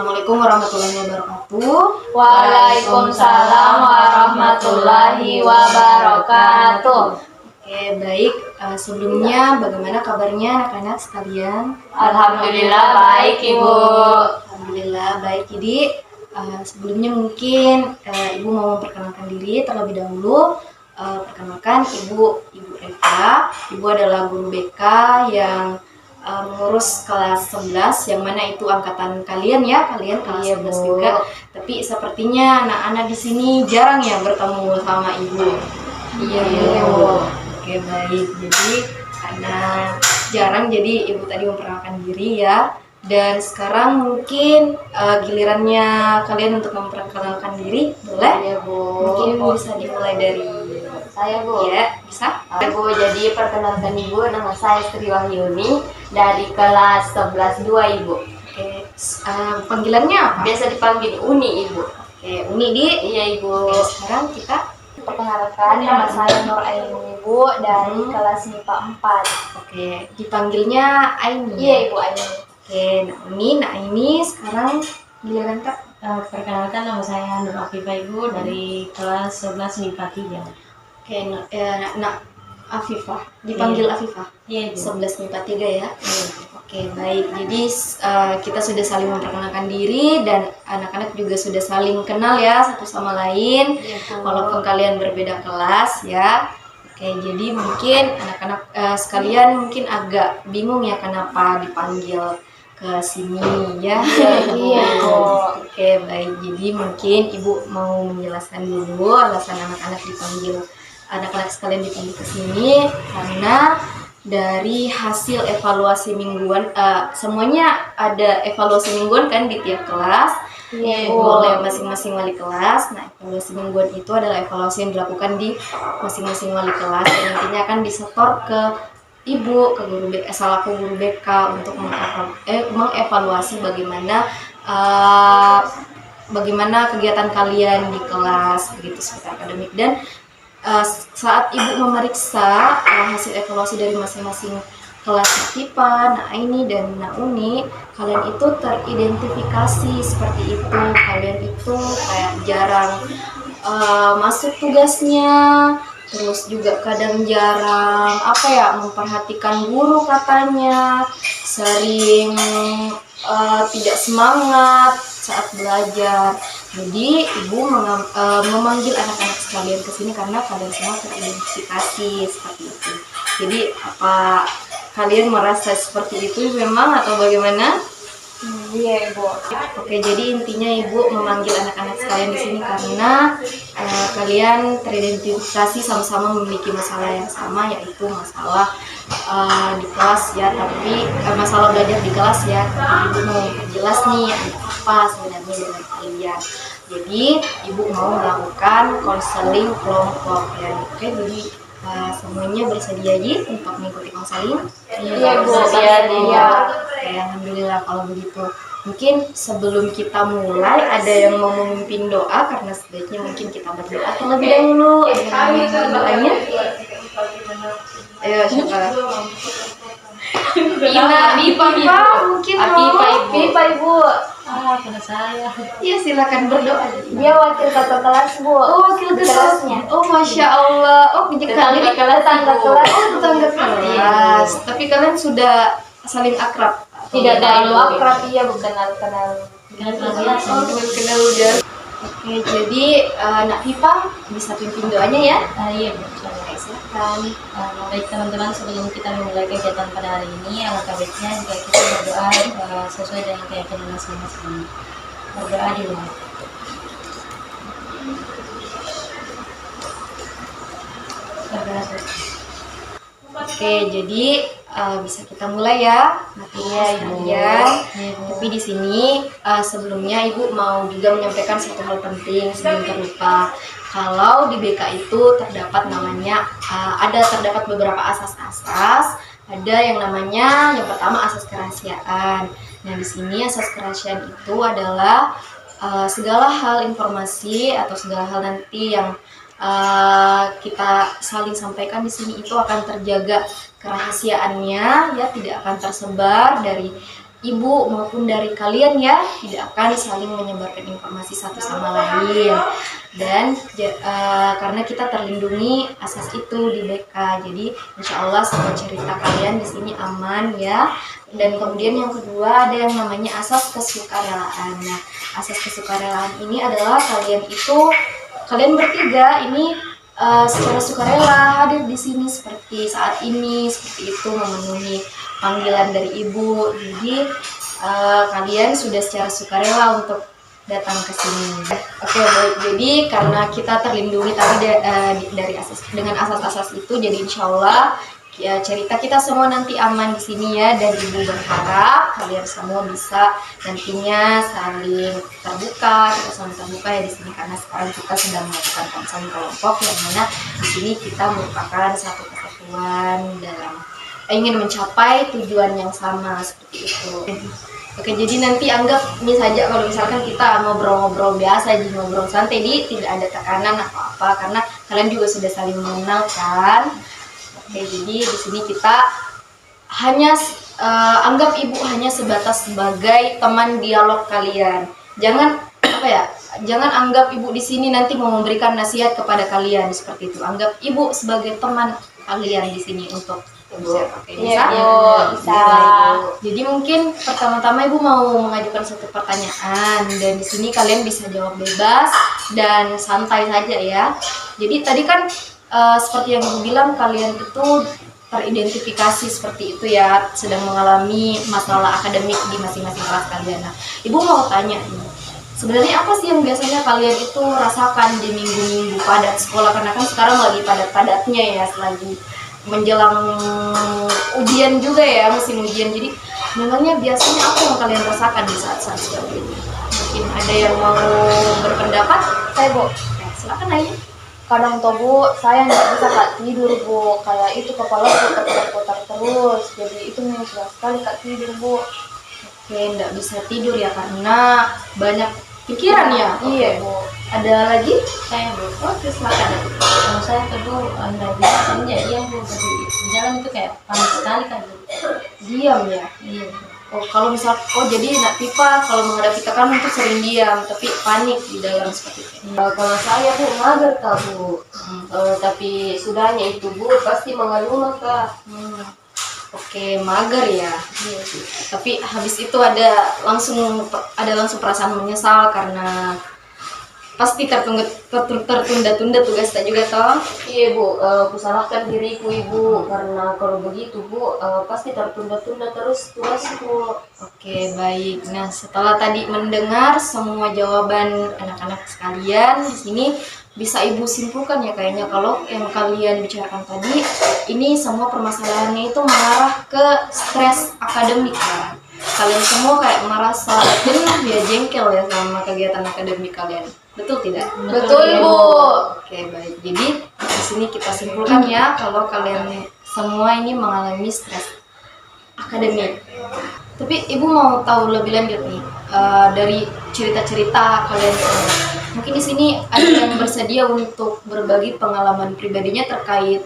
Assalamualaikum warahmatullahi wabarakatuh. Waalaikumsalam warahmatullahi wabarakatuh. Oke, baik. Sebelumnya bagaimana kabarnya anak-anak sekalian? Alhamdulillah baik, Ibu. Alhamdulillah baik. Jadi sebelumnya mungkin Ibu mau memperkenalkan diri terlebih dahulu. Perkenalkan Ibu Eva. Ibu adalah guru BK yang mengurus kelas 11, yang mana itu angkatan kalian ya, kalian kelas 11 juga. Tapi sepertinya anak-anak di sini jarang ya bertemu sama Ibu. Iya, Bu. Oke, baik. Jadi karena jarang, jadi Ibu tadi memperkenalkan diri ya. Dan sekarang mungkin gilirannya kalian untuk memperkenalkan diri, boleh? Ya, Bu. Mungkin Ibu bisa dimulai dari saya, Bu. Ya, bisa. Bu, jadi perkenalkan Ibu, nama saya Sri Wahyuni dari kelas 11-2, Ibu. Oke, panggilannya apa? Biasa dipanggil Uni, Ibu. Oke, Uni di. Iya, Ibu. Oke, sekarang kita. Perkenalkan, nama saya Nur Aini, Ibu, dari kelas MIPA 4. Oke, dipanggilnya Aini. Iya, Ibu, Aini. Oke, Aini, sekarang giliran Kak. Perkenalkan, nama saya Nur Afifah, Ibu, dari kelas 11 MIPA 3. Oke, Afifah, dipanggil Afifah. Iya, Ibu. 11 MIPA 3 ya. Oke, baik. Jadi kita sudah saling memperkenalkan diri dan anak-anak juga sudah saling kenal ya satu sama lain. Walaupun kalian berbeda kelas ya. Oke, jadi mungkin anak-anak sekalian mungkin agak bingung ya kenapa dipanggil ke sini ya. Iya, Bu. Oke, baik. Jadi mungkin Ibu mau menjelaskan dulu alasan anak-anak sekalian dipanggil ke sini karena dari hasil evaluasi mingguan, semuanya ada evaluasi mingguan kan di tiap kelas. Iya, Oleh masing-masing wali kelas. Nah, evaluasi mingguan itu adalah evaluasi yang dilakukan di masing-masing wali kelas dan nantinya akan disetor ke Ibu, ke guru BK, selaku guru BK untuk mengevaluasi bagaimana kegiatan kalian di kelas begitu seputar akademik. Dan saat Ibu memeriksa hasil evaluasi dari masing-masing kelas MIPA, Uni dan Uni, kalian itu teridentifikasi seperti itu. Kalian itu kayak jarang masuk tugasnya, terus juga kadang jarang memperhatikan guru katanya, sering tidak semangat saat belajar. Jadi Ibu memanggil anak-anak sekalian ke sini karena kalian semua teridentifikasi seperti itu. Jadi apa kalian merasa seperti itu memang atau bagaimana? Iya, Ibu. Oke, jadi intinya Ibu memanggil anak-anak sekalian di sini karena kalian teridentifikasi sama-sama memiliki masalah yang sama, yaitu masalah di kelas ya, tapi masalah belajar di kelas ya. Ibu mau jelas nih apa sebenarnya dengan kalian. Jadi Ibu mau melakukan konseling kelompok ya. Oke, jadi semuanya bersedia untuk mengikuti konseling? Iya, Bu. Iya. Oke, alhamdulillah kalau begitu. Mungkin sebelum kita mulai ada yang mau memimpin doa, karena sebaiknya mungkin kita berdoa terlebih dahulu. Doanya? Ayo, siapa? Pipa, mungkin Pipa, Ibu. Pada saya. Iya, silakan berdoa. Dia wakil kakak kelas, Bu. Oh, wakil kelasnya. Oh, masya Allah. Oh, Tetangga kalian kelas, tetangga kelas. Oh, tetangga kelas. Tapi kalian sudah saling akrab? Tidak terlalu akrab, iya, bukan kenal. Oh, kenal udah. Oke, jadi Nak Pipa bisa pimpin doanya ya? Iya, Bu. Oke, silakan. Baik teman-teman, sebelum kita memulai kegiatan pada hari ini, alangkah baiknya jika kita berdoa sesuai dengan keyakinan masing-masing. Berdoa di rumah. Oke, jadi bisa kita mulai ya. Iya, sekalian. Tapi di sini sebelumnya Ibu mau juga menyampaikan satu hal penting sebelum terlupa. Kalau di BK itu terdapat beberapa asas-asas. Ada yang namanya, yang pertama asas kerahasiaan. Nah, di sini asas kerahasiaan itu adalah segala hal informasi atau segala hal nanti yang kita saling sampaikan di sini itu akan terjaga kerahasiaannya ya, tidak akan tersebar dari ibu maupun dari kalian ya, tidak akan saling menyebarkan informasi satu sama lain. Dan karena kita terlindungi asas itu di BK, jadi insya Allah semua cerita kalian di sini aman ya. Dan kemudian yang kedua ada yang namanya asas kesukarelaan. Nah, asas kesukarelaan ini adalah kalian bertiga ini secara sukarela hadir di sini seperti saat ini, seperti itu memenuhi panggilan dari ibu. Jadi kalian sudah secara sukarela untuk datang ke sini. Oke, baik. Jadi karena kita terlindungi tadi dari dengan asas-asas itu, jadi insya Allah ya cerita kita semua nanti aman di sini ya. Dan ibu berharap kalian semua bisa nantinya saling terbuka, kita saling terbuka ya di sini, karena sekarang kita sedang melakukan konseling kelompok yang mana di sini kita merupakan satu kesatuan dalam ingin mencapai tujuan yang sama seperti itu. Oke, jadi nanti anggap ini saja kalau misalkan kita ngobrol-ngobrol biasa, jadi ngobrol santai, tidak ada tekanan apa-apa karena kalian juga sudah saling mengenal kan. Oke, jadi di sini kita hanya anggap ibu hanya sebatas sebagai teman dialog kalian. Jangan jangan anggap ibu di sini nanti mau memberikan nasihat kepada kalian seperti itu. Anggap ibu sebagai teman kalian di sini untuk Oke, bisa? bisa. Jadi mungkin pertama-tama ibu mau mengajukan satu pertanyaan dan di sini kalian bisa jawab bebas dan santai saja ya. Jadi tadi kan seperti yang ibu bilang, kalian itu teridentifikasi seperti itu ya, sedang mengalami masalah akademik di masing-masing kelas kalian. Nah, ibu mau tanya nih, sebenarnya apa sih yang biasanya kalian itu rasakan di minggu-minggu padat sekolah? Karena kan sekarang lagi padat-padatnya ya, lagi menjelang ujian juga ya, musim ujian. Jadi memangnya biasanya apa yang kalian rasakan di saat-saat seperti ini? Mungkin ada yang mau berpendapat? Saya Bu, Silakan aja. kadang tuh Bu, saya nggak bisa Kak tidur Bu, kayak itu kepala putar-putar terus, jadi itu susah sekali Kak tidur Bu. Oke, nggak bisa tidur ya karena banyak pikiran ya? Iya Bu. Ada lagi? Saya Bu, Oke, silakan. kalau saya tuh nggak bisa diam Bu, di jalan itu kayak panik sekali kan Bu. Diam ya? Iya Bu. Jadi Nak Pipa kalau menghadapi tekanan itu sering diam, tapi panik di dalam seperti itu. Kalau saya Bu mager Kak Bu, tapi sudahnya itu Bu pasti mengeluh Kak. Oke, mager ya. Iya. Tapi habis itu ada langsung perasaan menyesal karena pasti tertunda-tunda tugas tak juga toh. Iya Bu, kusalahkan diriku Ibu, karena kalau begitu Bu pasti tertunda-tunda terus tugasku. Oke, baik. Nah, setelah tadi mendengar semua jawaban anak-anak sekalian di sini, bisa Ibu simpulkan ya kayaknya kalau yang kalian bicarakan tadi ini semua permasalahannya itu mengarah ke stres akademik ya. Kalian semua kayak merasa jenuh ya, jengkel ya sama kegiatan akademik kalian. Betul tidak? Betul ya, Bu. Oke, baik. Jadi di sini kita simpulkan ya kalau kalian semua ini mengalami stres akademik. Tapi Ibu mau tahu lebih lanjut nih dari cerita-cerita kalian semua. Mungkin di sini ada yang bersedia untuk berbagi pengalaman pribadinya terkait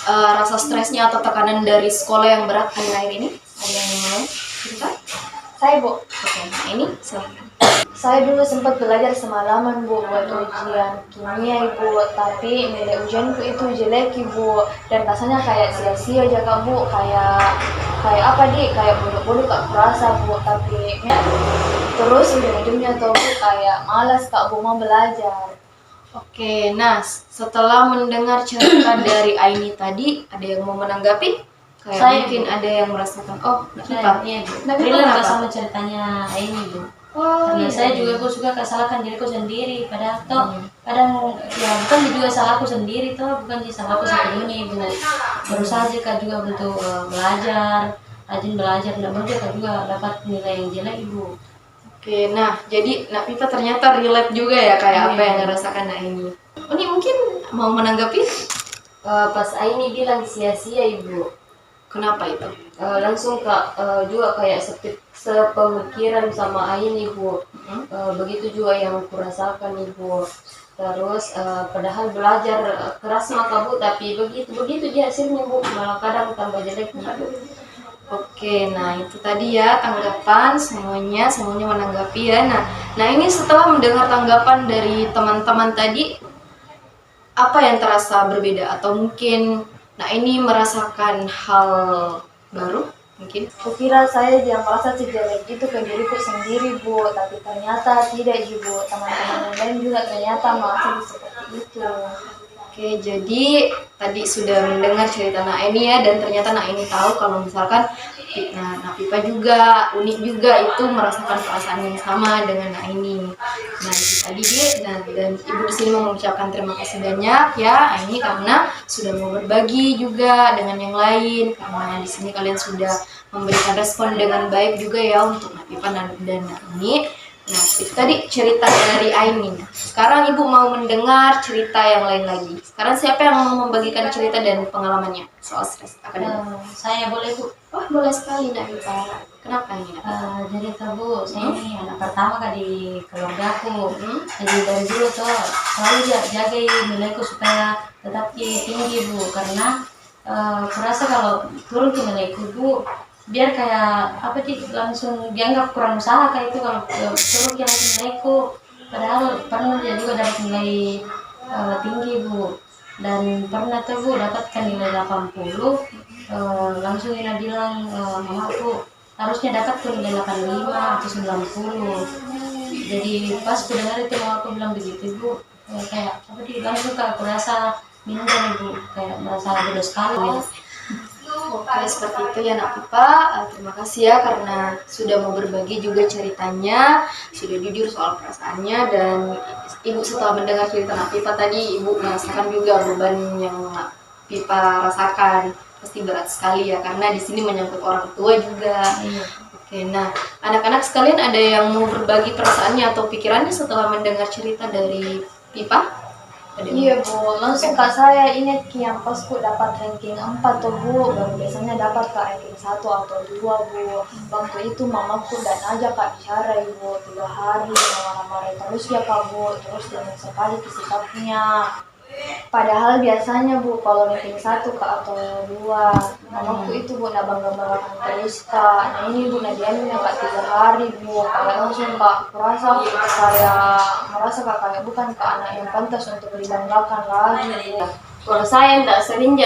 rasa stresnya atau tekanan dari sekolah yang berat akhir-akhir ini. Ada yang mau cerita? Saya Bu, Oke, nah ini silakan. saya dulu sempat belajar semalaman Bu buat ujian kimia Ibu, tapi nilai ujianku itu jelek Ibu, dan rasanya kayak sia-sia aja Kak Bu, kayak apa kayak bodoh-bodoh Kak kurasa Bu, tapi terus ujung-ujungnya tuh Bu kayak malas Kak Bu mau belajar. Oke, nah setelah mendengar cerita dari Aini tadi, ada yang mau menanggapi? Kayak Saya, mungkin Bu. ada yang merasakan, oh Saya, kita. iya Bu. Tapi Relate kenapa? Kak sama ceritanya ini Bu. Oh, Karena iya. saya juga aku suka kesalahkan diriku sendiri, padahal toh kadang ya bukan juga salahku sendiri toh, bukan salahku sepenuhnya Ibu. Baru saja Kak juga untuk belajar, rajin belajar, tidak mau Kak juga dapat nilai yang jelek Ibu. Oke, nah jadi Nak Pipa ternyata relate juga ya kayak apa Iya. yang ngerasakan Nak ini. Ini mungkin mau menanggapi? Pas Aini bilang sia-sia Ibu, Kenapa itu? langsung Kak juga kayak sepemikiran sama Aini Ibu. Begitu juga yang kurasakan Ibu. Terus padahal belajar keras maka Bu, tapi begitu dia hasilnya Bu malah kadang tambah jelek. Oke, nah itu tadi ya tanggapan semuanya menanggapi ya. Nah ini setelah mendengar tanggapan dari teman-teman tadi, apa yang terasa berbeda atau mungkin, nah ini merasakan hal baru mungkin? Kukira saya yang merasa sejelek itu ke diriku sendiri Bu, tapi ternyata tidak Bu. Teman-teman yang lain juga ternyata merasa seperti itu. Oke, jadi tadi sudah mendengar cerita Naini ya, dan ternyata Naini tahu kalau misalkan nah Pipa juga unik juga itu merasakan perasaan yang sama dengan Naini. Nah itu tadi dia, dan ibu di sini mengucapkan terima kasih banyak ya Naini karena sudah mau berbagi juga dengan yang lain, karena di sini kalian sudah memberikan respon dengan baik juga ya untuk Pipa dan Naini. Nah, itu tadi cerita dari Aini. Sekarang Ibu mau mendengar cerita yang lain lagi. Sekarang siapa yang mau membagikan cerita dan pengalamannya soal stres akademik? Saya boleh Bu? Oh, boleh sekali, Nak Ipa. Kenapa ini, Nak? Jadi tuh Bu, saya ini anak pertama kan di keluarga aku. Jadi dari dulu tuh selalu jaga nilaiku supaya tetap tinggi Bu, karena kurasa kalau turun ke nilaiku Bu, biar kayak apa sih, langsung dianggap kurang usaha kayak itu kalau turun ke nilaiku, padahal pernah dia juga dapat nilai tinggi Bu, dan pernah tuh Bu dapatkan nilai 80. Langsung Ina bilang, mamaku harusnya dapat tuh nilai 85 atau 90. Jadi pas ku dengar itu mamaku bilang begitu Bu, kayak apa sih, langsung kayak aku rasa minder Ibu, kayak merasa bodoh sekali. Oke, seperti itu ya Nak Pipa. Terima kasih ya karena sudah mau berbagi juga ceritanya, sudah jujur soal perasaannya, dan Ibu setelah mendengar cerita Nak Pipa tadi, Ibu merasakan juga beban yang Nak Pipa rasakan. Pasti berat sekali ya karena di sini menyangkut orang tua juga. Oke, nah anak-anak sekalian ada yang mau berbagi perasaannya atau pikirannya setelah mendengar cerita dari Pipa? Iya Bu, langsung kak saya ingat yang pas ku dapat ranking 4 tuh Bu, baru biasanya dapat kak ranking 1 atau 2 Bu. Waktu itu mamaku dan aja kak bicara Ibu 3 hari, marah-marah terus ya kak Bu, terus dengan sekali sikapnya. Padahal biasanya Bu, kalau ranking 1 kak atau 2, mamaku itu Bu nak bangga-banggakan terus kak. Nah ini Bu Nadiannya kak 3 hari Bu, kayak langsung kak merasa kayak bukan kak anak yang pantas untuk dibanggakan lagi Bu. Kalau saya tidak sering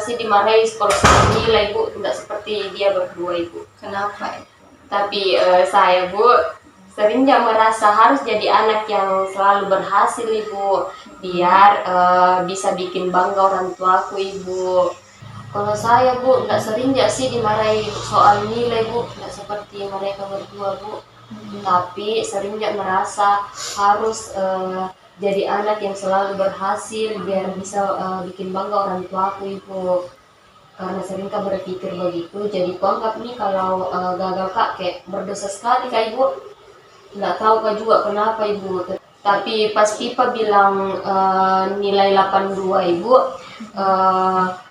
sih dimarahi kalau saya nilai Bu, tidak seperti dia berdua Ibu. Kenapa? Tapi saya Bu sering merasa harus jadi anak yang selalu berhasil Ibu, biar bisa bikin bangga orang tuaku Ibu. Kalau saya Bu tidak sering sih dimarahi soal nilai Bu, tidak seperti mereka berdua Bu. Tapi sering merasa harus jadi anak yang selalu berhasil biar bisa bikin bangga orang tuaku Ibu. Karena sering berpikir begitu, jadi kuanggap nih kalau gagal kak kayak berdosa sekali kak Ibu. Nggak tahu kak juga kenapa Ibu. Tapi pas Pipa bilang nilai 82 Ibu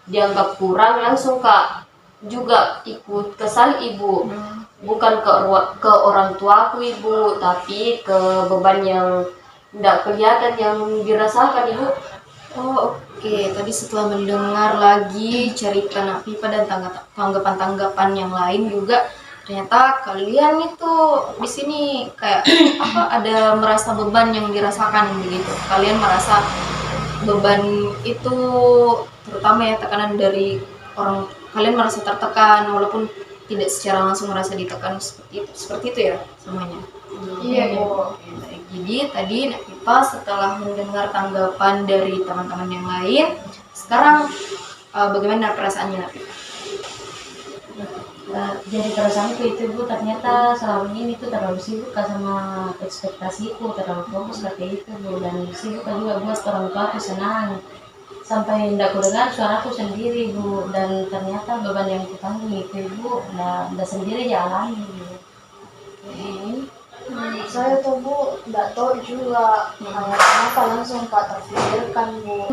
dianggap kurang, langsung kak juga ikut kesal Ibu. Bukan ke orang tuaku Ibu, tapi ke beban yang tidak kelihatan yang dirasakan Ibu. Oh oke, tadi setelah mendengar lagi cerita Nak Pipa dan tanggapan-tanggapan yang lain juga, ternyata kalian itu di sini kayak apa, ada merasa beban yang dirasakan begitu. Kalian merasa beban itu, terutama ya tekanan dari orang, kalian merasa tertekan walaupun tidak secara langsung merasa ditekan, seperti itu ya semuanya. Iya Bu. Oke, baik. Jadi tadi Nak Pipa setelah mendengar tanggapan dari teman-teman yang lain, sekarang bagaimana perasaannya Nak Pipa? Jadi perasaanku itu Bu, ternyata selama ini tuh terlalu sibuk sama ekspektasiku, terlalu fokus seperti itu Bu, dan sibuk juga buat orang tua aku senang, sampai tidak kudengar suaraku sendiri Bu, dan ternyata beban yang kutanggung itu Bu, nggak sendiri alami Bu. Saya tuh Bu nggak tahu juga kenapa langsung kak terpikirkan Bu.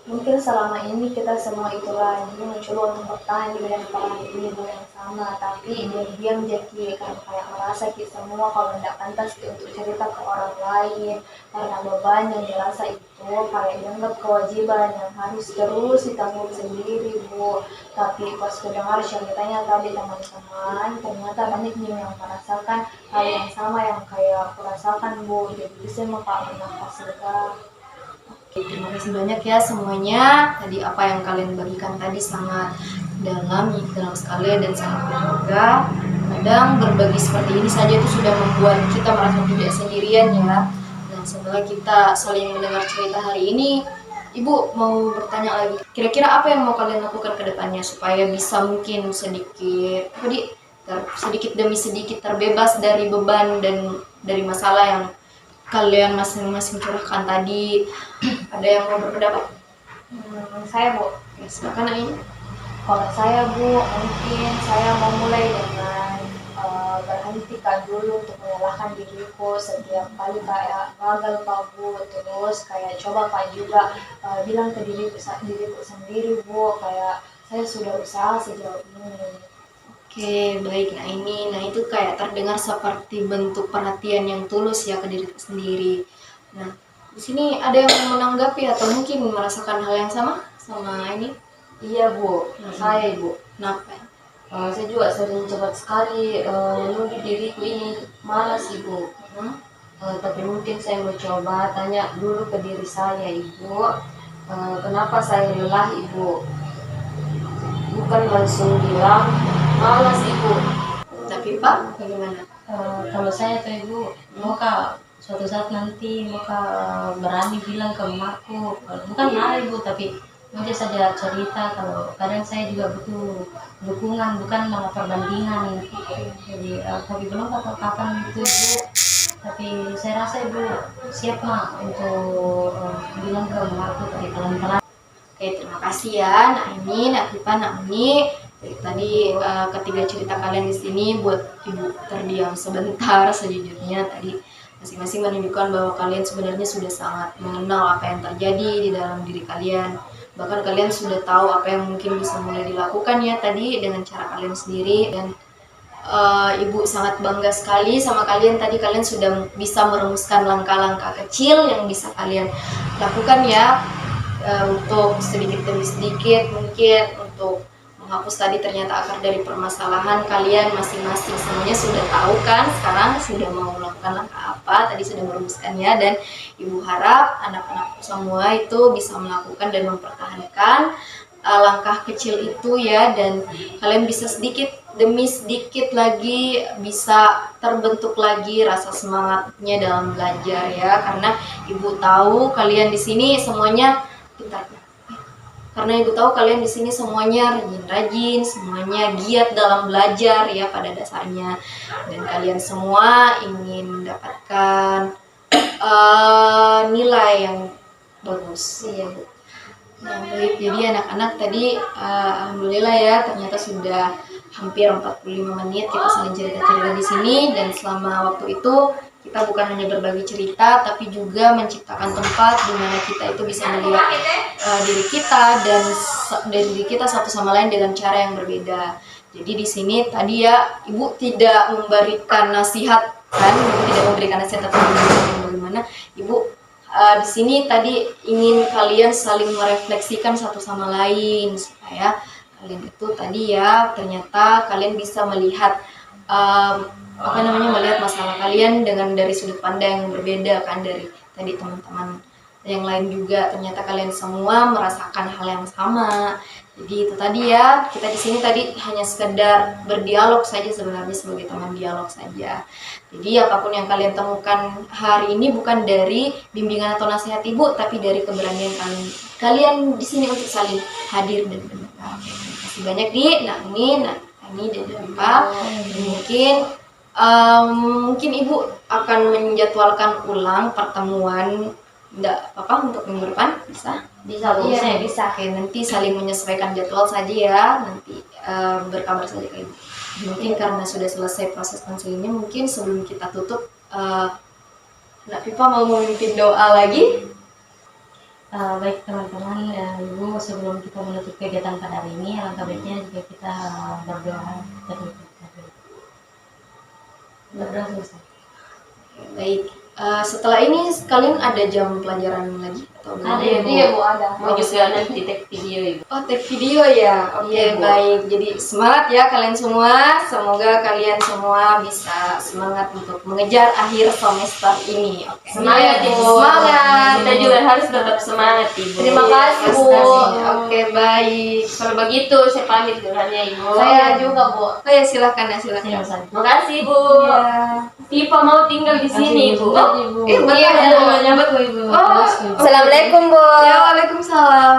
Mungkin selama ini kita semua itu lagi mencoba untuk bertahan di bidang peran ibu yang sama, tapi diam-diam jadi kan kayak merasa kita semua kalau tidak pantas untuk cerita ke orang lain karena beban yang dirasa itu kayak dianggap kewajiban yang harus terus ditanggung sendiri Bu. Tapi pas mendengar ceritanya tadi teman-teman, ternyata banyak nih yang merasakan hal yang sama yang kayak aku rasakan Bu, jadi bisa bernafas lega. Terima kasih banyak ya semuanya. Tadi apa yang kalian bagikan tadi sangat dalam sekali dan sangat berharga. Kadang berbagi seperti ini saja itu sudah membuat kita merasa tidak sendirian ya. Dan setelah kita saling mendengar cerita hari ini, Ibu mau bertanya lagi. Kira-kira apa yang mau kalian lakukan ke depannya supaya bisa mungkin sedikit demi sedikit terbebas dari beban dan dari masalah yang kalian masing-masing curahkan tadi. Ada yang mau berpendapat? Saya Bu, Ya, silakan ini. kalau saya Bu, mungkin saya mau mulai dengan berhenti Kak dulu untuk menyalahkan diriku setiap kali kayak gagal Kak Bu, terus kayak coba Kak juga bilang ke diriku sendiri Bu, kayak saya sudah usaha sejauh ini. Oke, baik. Nah itu kayak terdengar seperti bentuk perhatian yang tulus ya ke diri sendiri. Nah, di sini ada yang mau menanggapi atau mungkin merasakan hal yang sama ini? Iya Bu, saya Ibu. Kenapa? Saya juga sering cepat sekali menuduh diriku ini malas Ibu. Tapi mungkin saya mau coba tanya dulu ke diri saya Ibu, kenapa saya lelah Ibu? Bukan langsung bilang malas Ibu. Tapi Pak, bagaimana? Kalau saya tuh Ibu, mau Kak suatu saat nanti mau Kak berani bilang ke emakku, bukan marah Ibu, tapi mungkin saja cerita kalau kadang saya juga butuh dukungan, bukan malah perbandingan. Jadi tapi belum tahu kapan itu Ibu, tapi saya rasa Ibu siap Mak untuk bilang ke emakku, tapi pelan-pelan. Oke, terima kasih ya Nak Pipa, Nak Uni. Dari tadi ketiga cerita kalian di sini buat Ibu terdiam sebentar. Sejujurnya tadi masing-masing menunjukkan bahwa kalian sebenarnya sudah sangat mengenal apa yang terjadi di dalam diri kalian. Bahkan kalian sudah tahu apa yang mungkin bisa mulai dilakukan ya tadi dengan cara kalian sendiri. Dan Ibu sangat bangga sekali sama kalian. Tadi kalian sudah bisa merumuskan langkah-langkah kecil yang bisa kalian lakukan ya, untuk sedikit demi sedikit mungkin untuk menghapus tadi ternyata akar dari permasalahan kalian masing-masing. Semuanya sudah tahu kan, sekarang sudah mau melakukan langkah apa, tadi sudah merumuskannya. Dan Ibu harap anak-anak semua itu bisa melakukan dan mempertahankan langkah kecil itu ya, dan kalian bisa sedikit demi sedikit lagi bisa terbentuk lagi rasa semangatnya dalam belajar ya, karena Ibu tahu kalian di sini semuanya semuanya rajin-rajin, semuanya giat dalam belajar ya pada dasarnya, dan kalian semua ingin mendapatkan nilai yang bagus. Iya Bu. Nah baik, jadi anak-anak tadi alhamdulillah ya ternyata sudah hampir 45 menit kita saling cerita-cerita di sini, dan selama waktu itu kita bukan hanya berbagi cerita, tapi juga menciptakan tempat di mana kita itu bisa melihat diri kita dan diri kita satu sama lain dengan cara yang berbeda. Jadi di sini tadi ya Ibu tidak memberikan nasihat kan, tidak memberikan nasihat atau bagaimana. Ibu di sini tadi ingin kalian saling merefleksikan satu sama lain supaya kalian itu tadi ya ternyata kalian bisa melihat melihat masalah kalian dengan dari sudut pandang yang berbeda kan, dari tadi teman-teman yang lain juga ternyata kalian semua merasakan hal yang sama. Jadi itu tadi ya, kita di sini tadi hanya sekedar berdialog saja sebenarnya, sebagai teman dialog saja. Jadi apapun yang kalian temukan hari ini bukan dari bimbingan atau nasihat Ibu, tapi dari keberanian kalian di sini untuk saling hadir dan mendengar. Terima kasih banyak Ini dan Pak. Mungkin Ibu akan menjadwalkan ulang pertemuan, enggak apa-apa untuk minggu depan, bisa? Bisa Bu, Iya, saya bisa. Oke, nanti saling menyesuaikan jadwal saja ya, nanti berkabar saja ke Ibu. Mungkin karena sudah selesai proses konselingnya, mungkin sebelum kita tutup, Nak Pipa mau memimpin doa lagi? baik teman-teman, Ibu, sebelum kita menutup kegiatan pada hari ini, alangkah baiknya juga kita berdoa terlebih dahulu. Berdoa selesai. Baik. Setelah ini kalian ada jam pelajaran lagi atau Ada, belum? Ibu. Iya Bu, ada. Mau juga nanti take video ibu. Oh, take video ya. Oke, Iya, Bu. baik. Jadi semangat ya kalian semua. Semoga kalian semua bisa semangat untuk mengejar akhir semester ini. Oke. Semangat Iya, ibu. Semangat. Kita juga harus tetap semangat ibu. Terima kasih Bu. Oke, baik. Kalau begitu saya pamit duluannya ibu. Saya juga Bu. Oh ya, silakan ya, silakan. Silakan. Terima kasih bu. Ya. Tipa mau tinggal di sini bu. Ibu. Iya, Iya, betul. nyambut Bu, Ibu. Oh, Terus, Bu. Assalamualaikum Bu. Ya, waalaikumsalam.